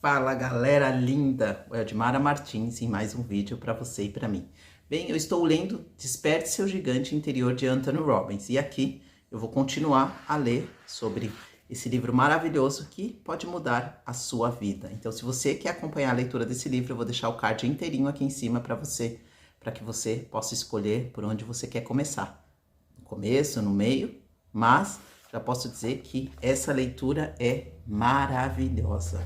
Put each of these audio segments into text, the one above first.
Fala galera linda, o Edmara Martins em mais um vídeo para você e para mim. Bem, eu estou lendo Desperte Seu Gigante Interior de Anthony Robbins e aqui eu vou continuar a ler sobre esse livro maravilhoso que pode mudar a sua vida. Então, se você quer acompanhar a leitura desse livro, eu vou deixar o card inteirinho aqui em cima para que você possa escolher por onde você quer começar. No começo, no meio, mas já posso dizer que essa leitura é maravilhosa.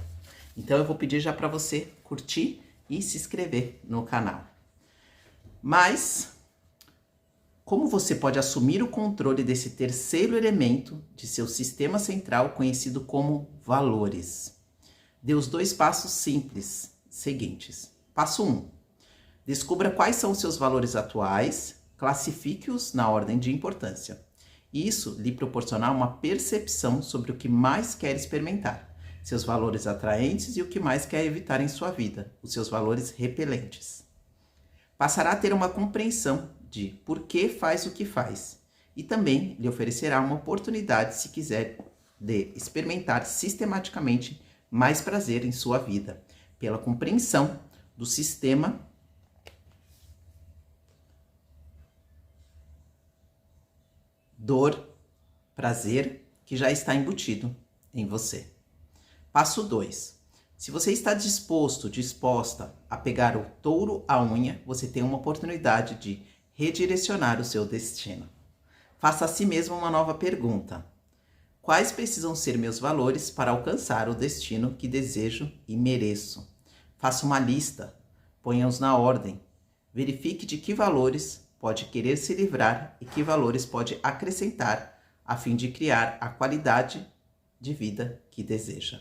Então eu vou pedir já para você curtir e se inscrever no canal. Mas, como você pode assumir o controle desse terceiro elemento de seu sistema central, conhecido como valores? Dê os 2 passos simples seguintes. Passo 1. Descubra quais são os seus valores atuais, classifique-os na ordem de importância. Isso lhe proporcionará uma percepção sobre o que mais quer experimentar, seus valores atraentes e o que mais quer evitar em sua vida, os seus valores repelentes. Passará a ter uma compreensão de por que faz o que faz e também lhe oferecerá uma oportunidade, se quiser, de experimentar sistematicamente mais prazer em sua vida, pela compreensão do sistema dor, prazer que já está embutido em você. Passo 2. Se você está disposta a pegar o touro à unha, você tem uma oportunidade de redirecionar o seu destino. Faça a si mesmo uma nova pergunta. Quais precisam ser meus valores para alcançar o destino que desejo e mereço? Faça uma lista, ponha-os na ordem. Verifique de que valores pode querer se livrar e que valores pode acrescentar a fim de criar a qualidade de vida que deseja.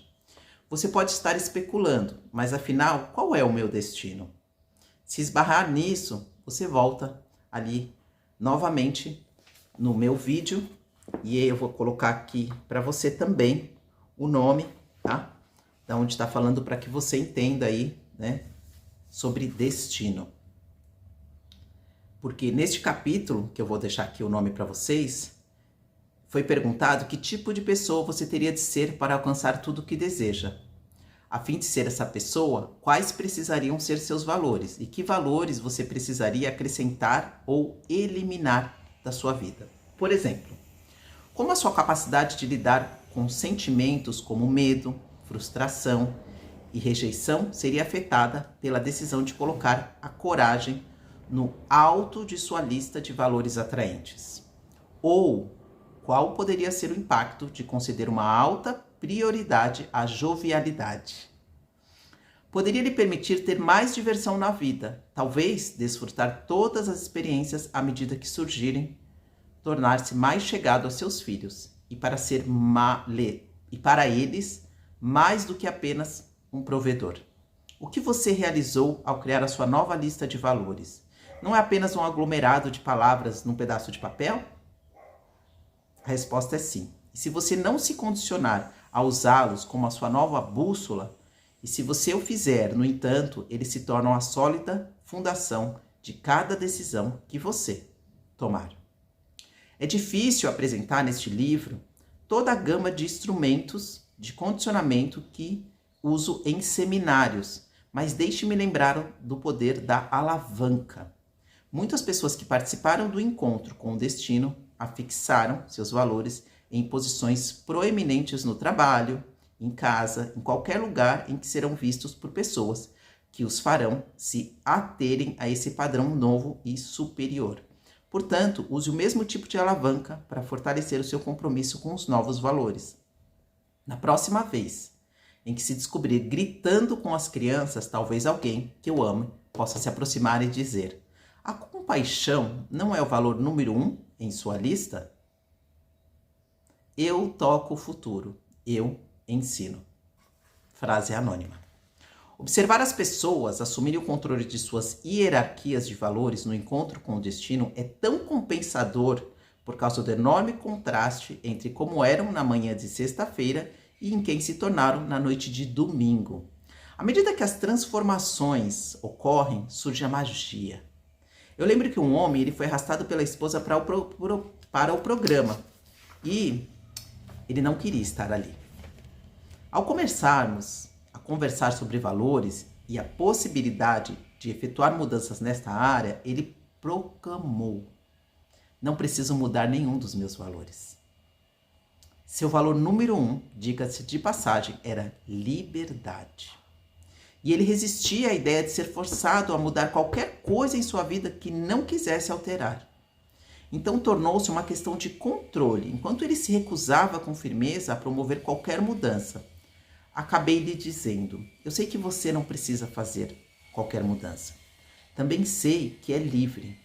Você pode estar especulando, mas afinal, qual é o meu destino? Se esbarrar nisso, você volta ali novamente no meu vídeo e eu vou colocar aqui para você também o nome, tá? Da onde está falando para que você entenda aí, né, sobre destino. Porque neste capítulo, que eu vou deixar aqui o nome para vocês, foi perguntado que tipo de pessoa você teria de ser para alcançar tudo o que deseja. A fim de ser essa pessoa, quais precisariam ser seus valores e que valores você precisaria acrescentar ou eliminar da sua vida? Por exemplo, como a sua capacidade de lidar com sentimentos como medo, frustração e rejeição seria afetada pela decisão de colocar a coragem no alto de sua lista de valores atraentes? Ou qual poderia ser o impacto de conceder uma alta prioridade à jovialidade? Poderia lhe permitir ter mais diversão na vida, talvez desfrutar todas as experiências à medida que surgirem, tornar-se mais chegado aos seus filhos e para eles mais do que apenas um provedor. O que você realizou ao criar a sua nova lista de valores? Não é apenas um aglomerado de palavras num pedaço de papel? A resposta é sim. E se você não se condicionar a usá-los como a sua nova bússola, e se você o fizer, no entanto, eles se tornam a sólida fundação de cada decisão que você tomar. É difícil apresentar neste livro toda a gama de instrumentos de condicionamento que uso em seminários, mas deixe-me lembrar do poder da alavanca. Muitas pessoas que participaram do encontro com o destino afixaram seus valores em posições proeminentes no trabalho, em casa, em qualquer lugar em que serão vistos por pessoas que os farão se aterem a esse padrão novo e superior. Portanto, use o mesmo tipo de alavanca para fortalecer o seu compromisso com os novos valores. Na próxima vez em que se descobrir gritando com as crianças, talvez alguém que eu ame possa se aproximar e dizer: a compaixão não é o valor número 1 em sua lista? Eu toco o futuro, eu ensino. Frase anônima. Observar as pessoas assumirem o controle de suas hierarquias de valores no encontro com o destino é tão compensador por causa do enorme contraste entre como eram na manhã de sexta-feira e em quem se tornaram na noite de domingo. À medida que as transformações ocorrem, surge a magia. Eu lembro que um homem ele foi arrastado pela esposa para o programa e ele não queria estar ali. Ao começarmos a conversar sobre valores e a possibilidade de efetuar mudanças nesta área, ele proclamou: não preciso mudar nenhum dos meus valores. Seu valor número 1, diga-se de passagem, era liberdade. E ele resistia à ideia de ser forçado a mudar qualquer coisa em sua vida que não quisesse alterar. Então tornou-se uma questão de controle, enquanto ele se recusava com firmeza a promover qualquer mudança. Acabei lhe dizendo: eu sei que você não precisa fazer qualquer mudança. Também sei que é livre.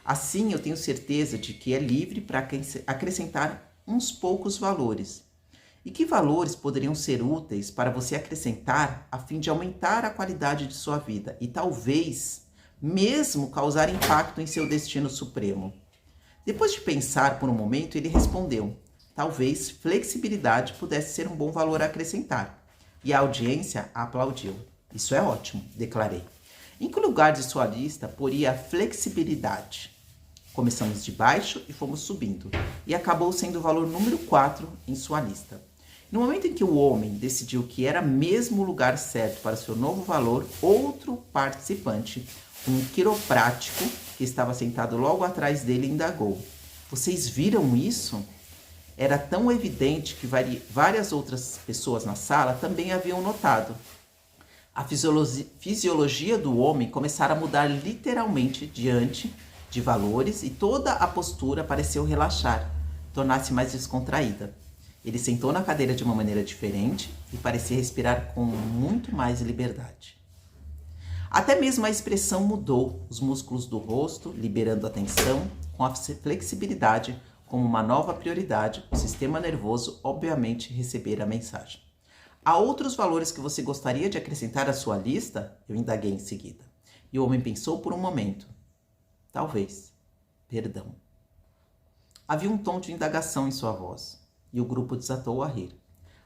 Assim, eu tenho certeza de que é livre para acrescentar uns poucos valores. E que valores poderiam ser úteis para você acrescentar a fim de aumentar a qualidade de sua vida e talvez mesmo causar impacto em seu destino supremo? Depois de pensar por um momento, ele respondeu: talvez flexibilidade pudesse ser um bom valor a acrescentar. E a audiência aplaudiu. Isso é ótimo, declarei. Em que lugar de sua lista poria a flexibilidade? Começamos de baixo e fomos subindo, e acabou sendo o valor número 4 em sua lista. No momento em que o homem decidiu que era mesmo o lugar certo para seu novo valor, outro participante, um quiroprático que estava sentado logo atrás dele, indagou: vocês viram isso? Era tão evidente que várias outras pessoas na sala também haviam notado. A fisiologia do homem começara a mudar literalmente diante de valores e toda a postura pareceu relaxar, tornar-se mais descontraída. Ele sentou na cadeira de uma maneira diferente e parecia respirar com muito mais liberdade. Até mesmo a expressão mudou, os músculos do rosto liberando a tensão, com a flexibilidade como uma nova prioridade, o sistema nervoso obviamente recebera a mensagem. Há outros valores que você gostaria de acrescentar à sua lista? Eu indaguei em seguida. E o homem pensou por um momento. Talvez. Perdão. Havia um tom de indagação em sua voz, e o grupo desatou a rir.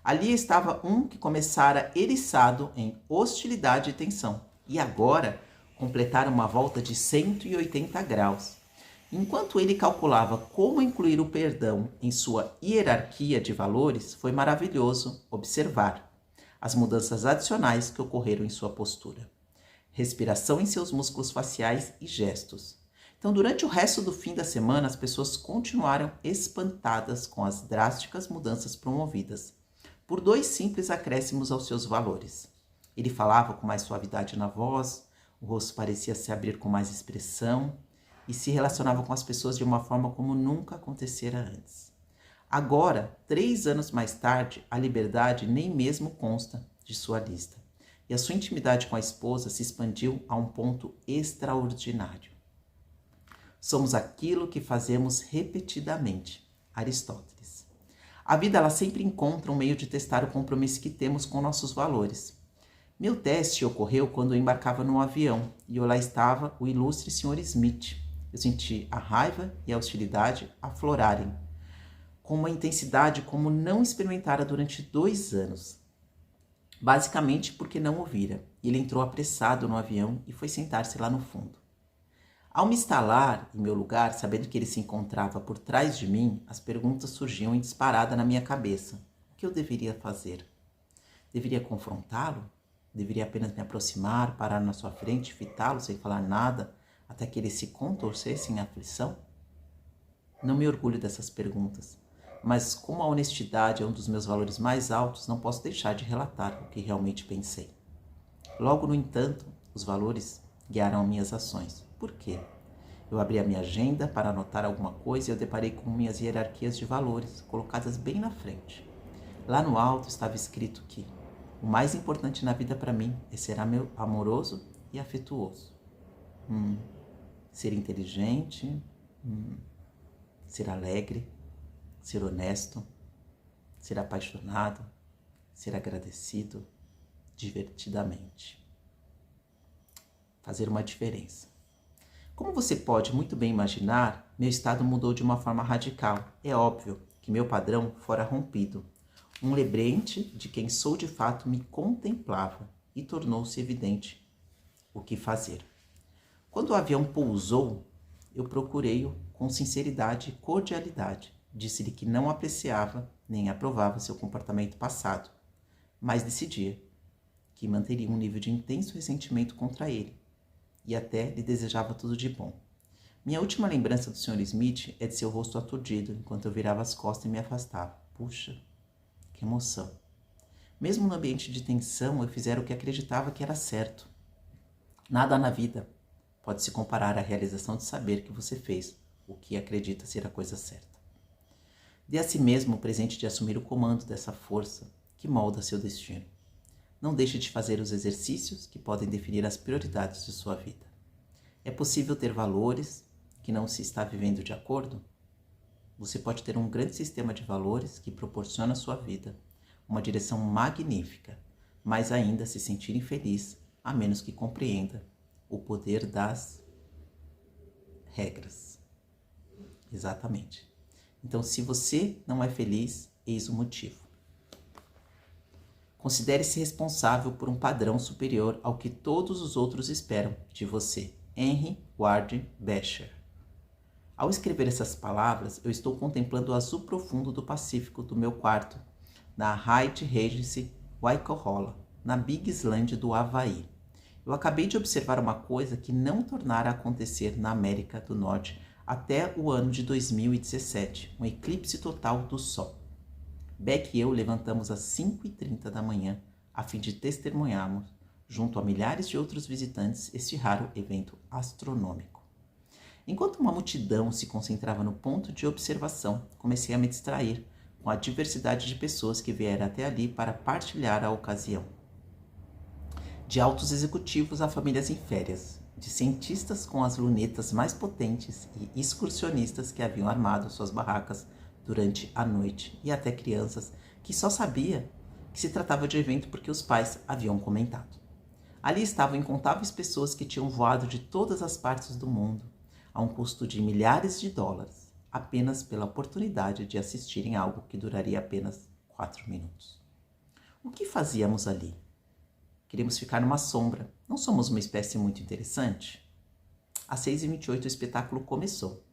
Ali estava um que começara eriçado em hostilidade e tensão, e agora completara uma volta de 180 graus. Enquanto ele calculava como incluir o perdão em sua hierarquia de valores, foi maravilhoso observar as mudanças adicionais que ocorreram em sua postura. Respiração em seus músculos faciais e gestos. Então, durante o resto do fim da semana, as pessoas continuaram espantadas com as drásticas mudanças promovidas por 2 simples acréscimos aos seus valores. Ele falava com mais suavidade na voz, o rosto parecia se abrir com mais expressão e se relacionava com as pessoas de uma forma como nunca acontecera antes. Agora, 3 anos mais tarde, a liberdade nem mesmo consta de sua lista. E a sua intimidade com a esposa se expandiu a um ponto extraordinário. Somos aquilo que fazemos repetidamente. Aristóteles. A vida ela sempre encontra um meio de testar o compromisso que temos com nossos valores. Meu teste ocorreu quando eu embarcava num avião e lá estava o ilustre Sr. Smith. Eu senti a raiva e a hostilidade aflorarem, com uma intensidade como não experimentara durante 2 anos. Basicamente porque não ouvira. Ele entrou apressado no avião e foi sentar-se lá no fundo. Ao me instalar em meu lugar, sabendo que ele se encontrava por trás de mim, as perguntas surgiam em disparada na minha cabeça. O que eu deveria fazer? Deveria confrontá-lo? Deveria apenas me aproximar, parar na sua frente, fitá-lo sem falar nada, até que ele se contorcesse em aflição? Não me orgulho dessas perguntas, mas como a honestidade é um dos meus valores mais altos, não posso deixar de relatar o que realmente pensei. Logo, no entanto, os valores guiaram minhas ações. Por quê? Eu abri a minha agenda para anotar alguma coisa e eu deparei com minhas hierarquias de valores, colocadas bem na frente. Lá no alto estava escrito que o mais importante na vida para mim é ser amoroso e afetuoso. Ser inteligente, ser alegre, ser honesto, ser apaixonado, ser agradecido, divertidamente. Fazer uma diferença. Como você pode muito bem imaginar, meu estado mudou de uma forma radical. É óbvio que meu padrão fora rompido. Um lembrete de quem sou de fato me contemplava e tornou-se evidente o que fazer. Quando o avião pousou, eu procurei-o com sinceridade e cordialidade. Disse-lhe que não apreciava nem aprovava seu comportamento passado, mas decidia que manteria um nível de intenso ressentimento contra ele, e até lhe desejava tudo de bom. Minha última lembrança do Sr. Smith é de seu rosto aturdido, enquanto eu virava as costas e me afastava. Puxa, que emoção. Mesmo no ambiente de tensão, eu fizera o que acreditava que era certo. Nada na vida pode se comparar à realização de saber que você fez o que acredita ser a coisa certa. Dê a si mesmo o presente de assumir o comando dessa força que molda seu destino. Não deixe de fazer os exercícios que podem definir as prioridades de sua vida. É possível ter valores que não se está vivendo de acordo? Você pode ter um grande sistema de valores que proporciona à sua vida uma direção magnífica, mas ainda se sentir infeliz, a menos que compreenda o poder das regras. Exatamente. Então, se você não é feliz, eis o motivo. Considere-se responsável por um padrão superior ao que todos os outros esperam de você. Henry Ward Beecher. Ao escrever essas palavras, eu estou contemplando o azul profundo do Pacífico do meu quarto, na Hyatt Regency Waikoloa, na Big Island do Havaí. Eu acabei de observar uma coisa que não tornara a acontecer na América do Norte até o ano de 2017, um eclipse total do Sol. Beck e eu levantamos às 5h30 da manhã a fim de testemunharmos, junto a milhares de outros visitantes, este raro evento astronômico. Enquanto uma multidão se concentrava no ponto de observação, comecei a me distrair com a diversidade de pessoas que vieram até ali para partilhar a ocasião. De altos executivos a famílias em férias, de cientistas com as lunetas mais potentes e excursionistas que haviam armado suas barracas durante a noite, e até crianças que só sabia que se tratava de evento porque os pais haviam comentado. Ali estavam incontáveis pessoas que tinham voado de todas as partes do mundo, a um custo de milhares de dólares, apenas pela oportunidade de assistirem a algo que duraria apenas 4 minutos. O que fazíamos ali? Queríamos ficar numa sombra. Não somos uma espécie muito interessante? Às 6h28 o espetáculo começou.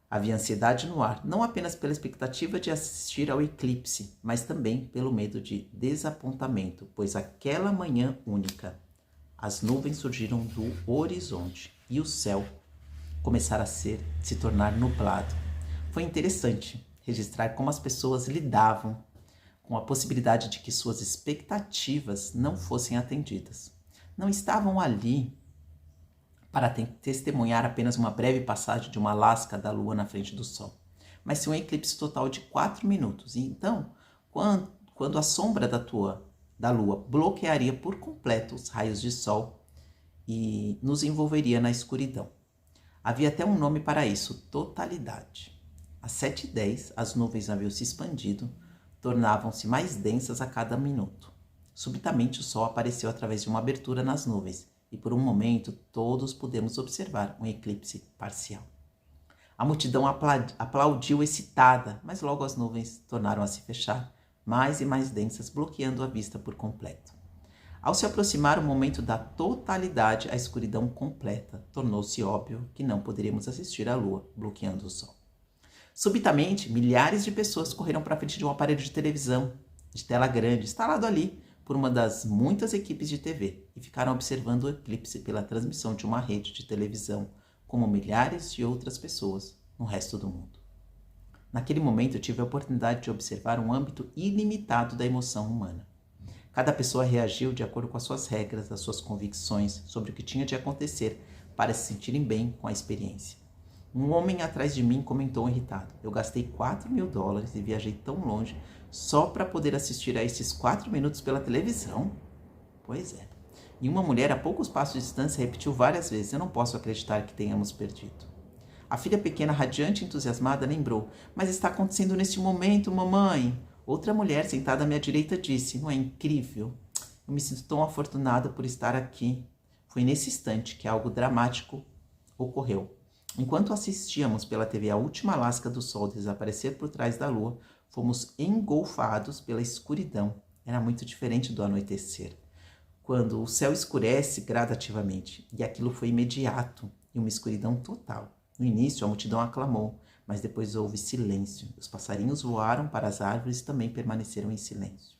Havia ansiedade no ar, não apenas pela expectativa de assistir ao eclipse, mas também pelo medo de desapontamento, pois aquela manhã única, as nuvens surgiram do horizonte e o céu começara a se tornar nublado. Foi interessante registrar como as pessoas lidavam com a possibilidade de que suas expectativas não fossem atendidas. Não estavam ali para testemunhar apenas uma breve passagem de uma lasca da lua na frente do sol, mas sim um eclipse total de 4 minutos. E então, quando a sombra da lua bloquearia por completo os raios de sol e nos envolveria na escuridão. Havia até um nome para isso, totalidade. Às 7h10, as nuvens haviam se expandido, tornavam-se mais densas a cada minuto. Subitamente o sol apareceu através de uma abertura nas nuvens, e por um momento todos pudemos observar um eclipse parcial. A multidão aplaudiu excitada, mas logo as nuvens tornaram a se fechar, mais e mais densas, bloqueando a vista por completo. Ao se aproximar o momento da totalidade, a escuridão completa, tornou-se óbvio que não poderíamos assistir à lua, bloqueando o sol. Subitamente, milhares de pessoas correram para frente de um aparelho de televisão, de tela grande, instalado ali por uma das muitas equipes de TV, e ficaram observando o eclipse pela transmissão de uma rede de televisão, como milhares de outras pessoas no resto do mundo. Naquele momento, eu tive a oportunidade de observar um âmbito ilimitado da emoção humana. Cada pessoa reagiu de acordo com as suas regras, as suas convicções sobre o que tinha de acontecer para se sentirem bem com a experiência. Um homem atrás de mim comentou irritado: eu gastei $4.000 e viajei tão longe só para poder assistir a esses 4 minutos pela televisão? Pois é. E uma mulher a poucos passos de distância repetiu várias vezes: eu não posso acreditar que tenhamos perdido. A filha pequena, radiante e entusiasmada, lembrou: mas está acontecendo neste momento, mamãe. Outra mulher sentada à minha direita disse: não é incrível? Eu me sinto tão afortunada por estar aqui. Foi nesse instante que algo dramático ocorreu. Enquanto assistíamos pela TV a última lasca do sol desaparecer por trás da lua, fomos engolfados pela escuridão. Era muito diferente do anoitecer, quando o céu escurece gradativamente, e aquilo foi imediato e uma escuridão total. No início, a multidão aclamou, mas depois houve silêncio. Os passarinhos voaram para as árvores e também permaneceram em silêncio.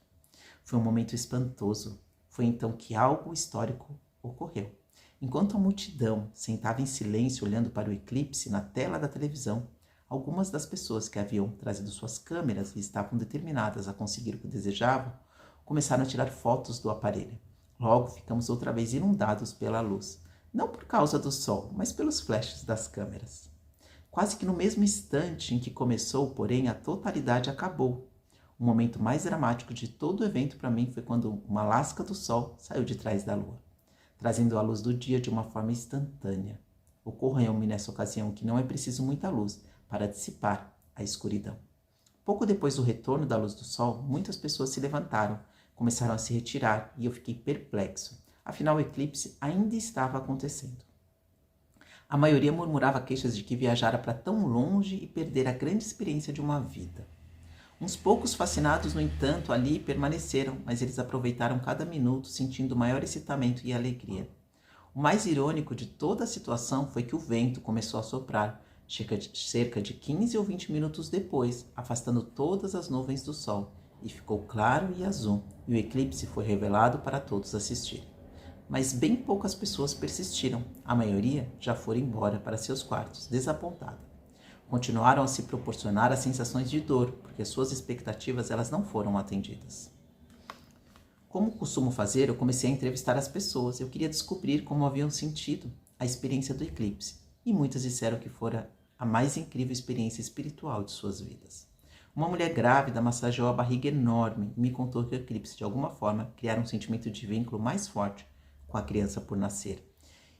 Foi um momento espantoso. Foi então que algo histórico ocorreu. Enquanto a multidão sentava em silêncio olhando para o eclipse na tela da televisão, algumas das pessoas que haviam trazido suas câmeras e estavam determinadas a conseguir o que desejavam, começaram a tirar fotos do aparelho. Logo ficamos outra vez inundados pela luz, não por causa do sol, mas pelos flashes das câmeras. Quase que no mesmo instante em que começou, porém, a totalidade acabou. O momento mais dramático de todo o evento para mim foi quando uma lasca do sol saiu de trás da lua, trazendo a luz do dia de uma forma instantânea. Ocorreu-me nessa ocasião que não é preciso muita luz para dissipar a escuridão. Pouco depois do retorno da luz do sol, muitas pessoas se levantaram, começaram a se retirar e eu fiquei perplexo. Afinal, o eclipse ainda estava acontecendo. A maioria murmurava queixas de que viajara para tão longe e perdera a grande experiência de uma vida. Uns poucos fascinados, no entanto, ali permaneceram, mas eles aproveitaram cada minuto, sentindo maior excitamento e alegria. O mais irônico de toda a situação foi que o vento começou a soprar, cerca de 15 ou 20 minutos depois, afastando todas as nuvens do sol, e ficou claro e azul, e o eclipse foi revelado para todos assistirem. Mas bem poucas pessoas persistiram, a maioria já foram embora para seus quartos, desapontada. Continuaram a se proporcionar as sensações de dor, porque suas expectativas elas não foram atendidas. Como costumo fazer, eu comecei a entrevistar as pessoas. Eu queria descobrir como haviam sentido a experiência do eclipse, e muitas disseram que fora a mais incrível experiência espiritual de suas vidas. Uma mulher grávida massageou a barriga enorme e me contou que o eclipse, de alguma forma, criara um sentimento de vínculo mais forte com a criança por nascer,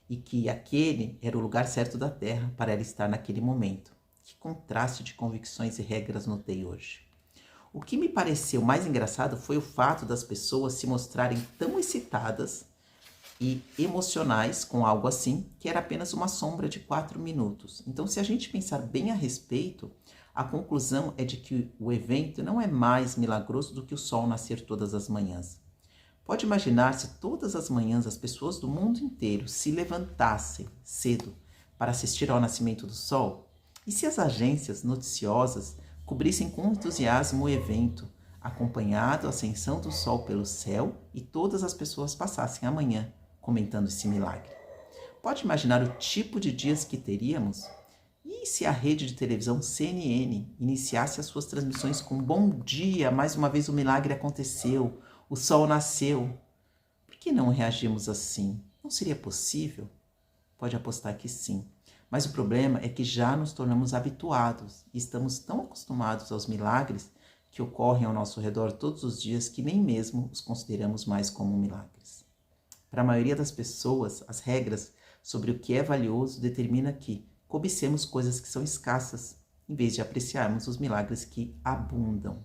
e que aquele era o lugar certo da Terra para ela estar naquele momento. Que contraste de convicções e regras notei hoje. O que me pareceu mais engraçado foi o fato das pessoas se mostrarem tão excitadas e emocionais com algo assim, que era apenas uma sombra de 4 minutos. Então, se a gente pensar bem a respeito, a conclusão é de que o evento não é mais milagroso do que o sol nascer todas as manhãs. Pode imaginar se todas as manhãs as pessoas do mundo inteiro se levantassem cedo para assistir ao nascimento do sol? E se as agências noticiosas cobrissem com entusiasmo o evento, acompanhado a ascensão do sol pelo céu, e todas as pessoas passassem a manhã comentando esse milagre? Pode imaginar o tipo de dias que teríamos? E se a rede de televisão CNN iniciasse as suas transmissões com bom dia, mais uma vez o milagre aconteceu, o sol nasceu? Por que não reagimos assim? Não seria possível? Pode apostar que sim. Mas o problema é que já nos tornamos habituados e estamos tão acostumados aos milagres que ocorrem ao nosso redor todos os dias que nem mesmo os consideramos mais como milagres. Para a maioria das pessoas, as regras sobre o que é valioso determinam que cobicemos coisas que são escassas, em vez de apreciarmos os milagres que abundam.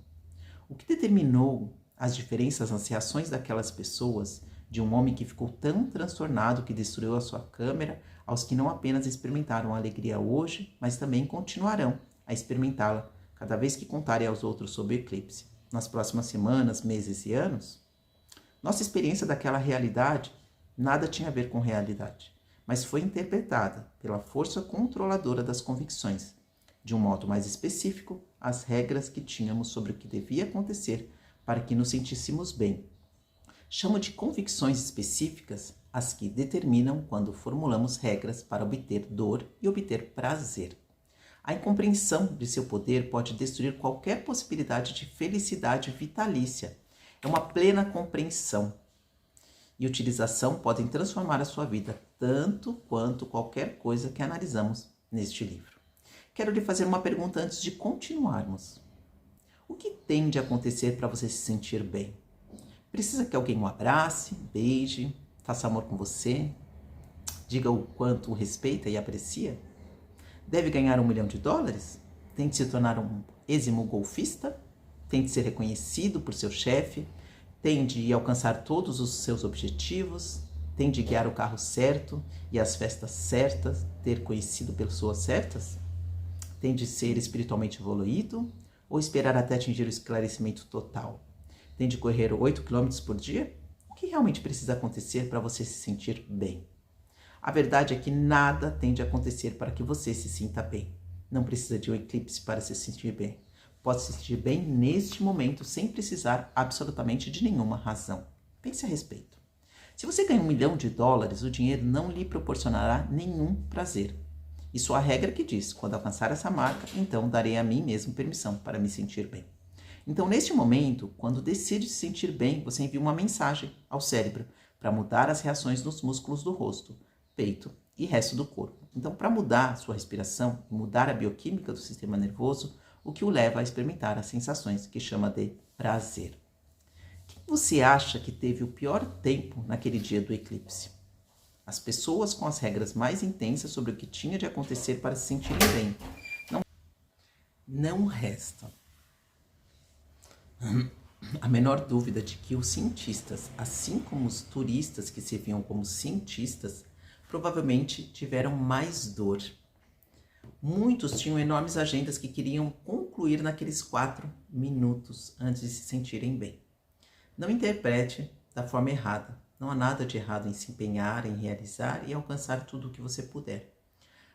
O que determinou as diferenças nas reações daquelas pessoas, de um homem que ficou tão transtornado que destruiu a sua câmera, aos que não apenas experimentaram a alegria hoje, mas também continuarão a experimentá-la cada vez que contarem aos outros sobre o eclipse, nas próximas semanas, meses e anos? Nossa experiência daquela realidade nada tinha a ver com realidade, mas foi interpretada pela força controladora das convicções. De um modo mais específico, as regras que tínhamos sobre o que devia acontecer para que nos sentíssemos bem. Chamo de convicções específicas as que determinam quando formulamos regras para obter dor e obter prazer. A incompreensão de seu poder pode destruir qualquer possibilidade de felicidade vitalícia. É uma plena compreensão e utilização podem transformar a sua vida tanto quanto qualquer coisa que analisamos neste livro. Quero lhe fazer uma pergunta antes de continuarmos. O que tem de acontecer para você se sentir bem? Precisa que alguém o abrace, beije, faça amor com você, diga o quanto o respeita e aprecia? Deve ganhar $1 milhão? Tem de se tornar um êximo golfista? Tem de ser reconhecido por seu chefe? Tem de alcançar todos os seus objetivos? Tem de guiar o carro certo e as festas certas, ter conhecido pessoas certas? Tem de ser espiritualmente evoluído? Ou esperar até atingir o esclarecimento total? Tem de correr 8 km por dia? O que realmente precisa acontecer para você se sentir bem? A verdade é que nada tem de acontecer para que você se sinta bem. Não precisa de um eclipse para se sentir bem. Pode se sentir bem neste momento sem precisar absolutamente de nenhuma razão. Pense a respeito. Se você ganha $1 milhão, o dinheiro não lhe proporcionará nenhum prazer. E sua regra que diz, quando alcançar essa marca, então darei a mim mesmo permissão para me sentir bem. Então, neste momento, quando decide se sentir bem, você envia uma mensagem ao cérebro para mudar as reações nos músculos do rosto, peito e resto do corpo. Então, para mudar a sua respiração e mudar a bioquímica do sistema nervoso, o que o leva a experimentar as sensações que chama de prazer. Quem você acha que teve o pior tempo naquele dia do eclipse? As pessoas com as regras mais intensas sobre o que tinha de acontecer para se sentirem bem. Não resta a menor dúvida de que os cientistas, assim como os turistas que se viam como cientistas, provavelmente tiveram mais dor. Muitos tinham enormes agendas que queriam concluir naqueles 4 minutos antes de se sentirem bem. Não interprete da forma errada. Não há nada de errado em se empenhar, em realizar e alcançar tudo o que você puder.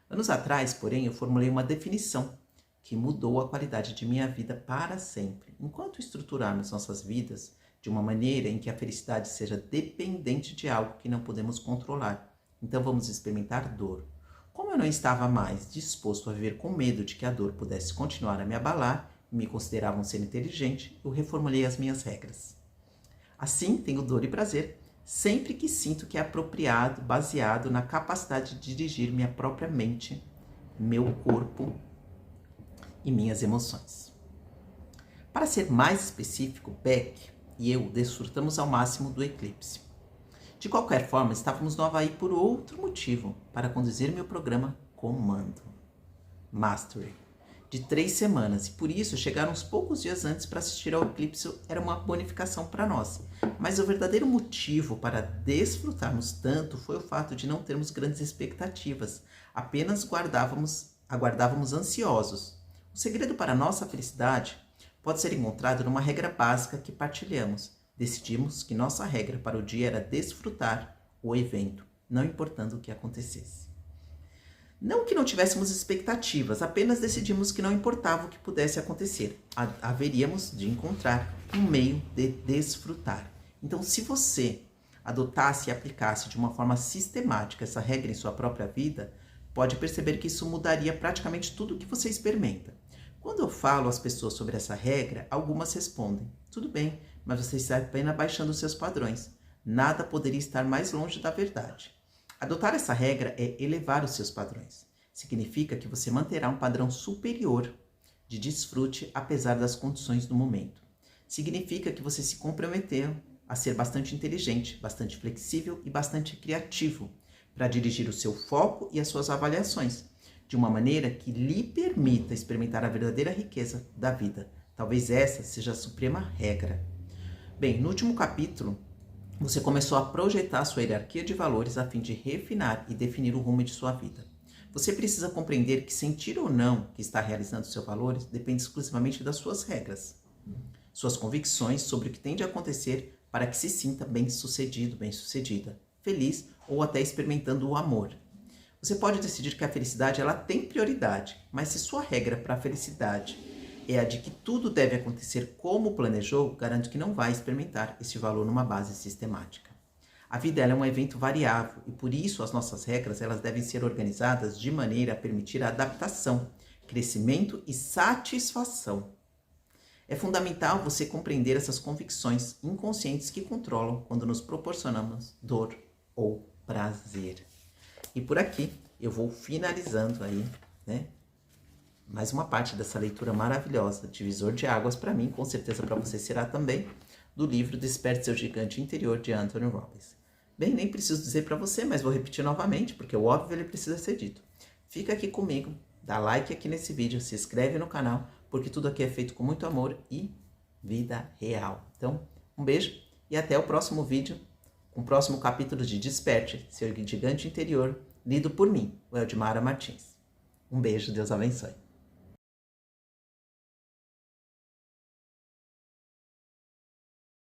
Anos atrás, porém, eu formulei uma definição que mudou a qualidade de minha vida para sempre. Enquanto estruturarmos nossas vidas de uma maneira em que a felicidade seja dependente de algo que não podemos controlar, então vamos experimentar dor. Como eu não estava mais disposto a viver com medo de que a dor pudesse continuar a me abalar e me considerava um ser inteligente, eu reformulei as minhas regras. Assim, tenho dor e prazer sempre que sinto que é apropriado, baseado na capacidade de dirigir minha própria mente, meu corpo e minhas emoções. Para ser mais específico, Beck e eu desfrutamos ao máximo do eclipse. De qualquer forma, estávamos no Havaí por outro motivo, para conduzir meu programa Comando Mastery, de 3 semanas, e por isso chegar uns poucos dias antes para assistir ao eclipse era uma bonificação para nós. Mas o verdadeiro motivo para desfrutarmos tanto foi o fato de não termos grandes expectativas, apenas aguardávamos ansiosos. O segredo para a nossa felicidade pode ser encontrado numa regra básica que partilhamos. Decidimos que nossa regra para o dia era desfrutar o evento, não importando o que acontecesse. Não que não tivéssemos expectativas, apenas decidimos que não importava o que pudesse acontecer. Haveríamos de encontrar um meio de desfrutar. Então, se você adotasse e aplicasse de uma forma sistemática essa regra em sua própria vida, pode perceber que isso mudaria praticamente tudo o que você experimenta. Quando eu falo às pessoas sobre essa regra, algumas respondem, tudo bem, mas você está apenas baixando os seus padrões. Nada poderia estar mais longe da verdade. Adotar essa regra é elevar os seus padrões. Significa que você manterá um padrão superior de desfrute apesar das condições do momento. Significa que você se comprometeu a ser bastante inteligente, bastante flexível e bastante criativo para dirigir o seu foco e as suas avaliações de uma maneira que lhe permita experimentar a verdadeira riqueza da vida. Talvez essa seja a suprema regra. Bem, no último capítulo, você começou a projetar sua hierarquia de valores a fim de refinar e definir o rumo de sua vida. Você precisa compreender que sentir ou não que está realizando seus valores depende exclusivamente das suas regras, suas convicções sobre o que tem de acontecer para que se sinta bem-sucedido, bem-sucedida, feliz ou até experimentando o amor. Você pode decidir que a felicidade ela tem prioridade, mas se sua regra para a felicidade é a de que tudo deve acontecer como planejou, garanto que não vai experimentar esse valor numa base sistemática. A vida ela é um evento variável e por isso as nossas regras elas devem ser organizadas de maneira a permitir a adaptação, crescimento e satisfação. É fundamental você compreender essas convicções inconscientes que controlam quando nos proporcionamos dor ou prazer. E por aqui eu vou finalizando aí, mais uma parte dessa leitura maravilhosa, Divisor de Águas, para mim, com certeza para você será também, do livro Desperte Seu Gigante Interior, de Anthony Robbins. Bem, nem preciso dizer para você, mas vou repetir novamente, porque o óbvio ele precisa ser dito. Fica aqui comigo, dá like aqui nesse vídeo, se inscreve no canal, porque tudo aqui é feito com muito amor e vida real. Então, um beijo e até o próximo vídeo, com o próximo capítulo de Desperte Seu Gigante Interior, lido por mim, o Eldmara Martins. Um beijo, Deus abençoe.